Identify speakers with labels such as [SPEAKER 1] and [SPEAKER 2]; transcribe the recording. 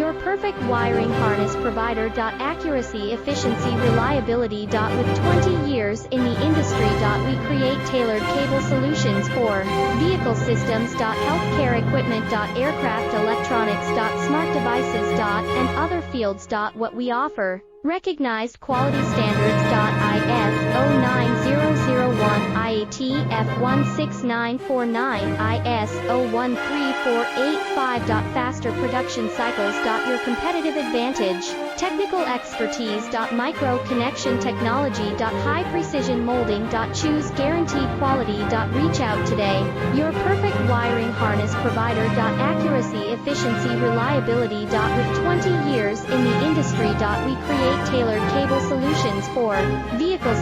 [SPEAKER 1] Your perfect wiring harness provider. Accuracy, efficiency, reliability. With 20 years in the industry. We create tailored cable solutions for vehicle systems. Healthcare equipment. Aircraft electronics. Smart devices. And other fields. What we offer: recognized quality standards. ISO 9001, IATF 16949, ISO 13485. Faster production cycles. Your competitive advantage: technical expertise. Micro connection technology. High precision molding. Choose guaranteed quality. Reach out today. Your perfect wiring harness provider. Accuracy, efficiency, reliability. With 20 years in the industry. We create tailored cable solutions for vehicles.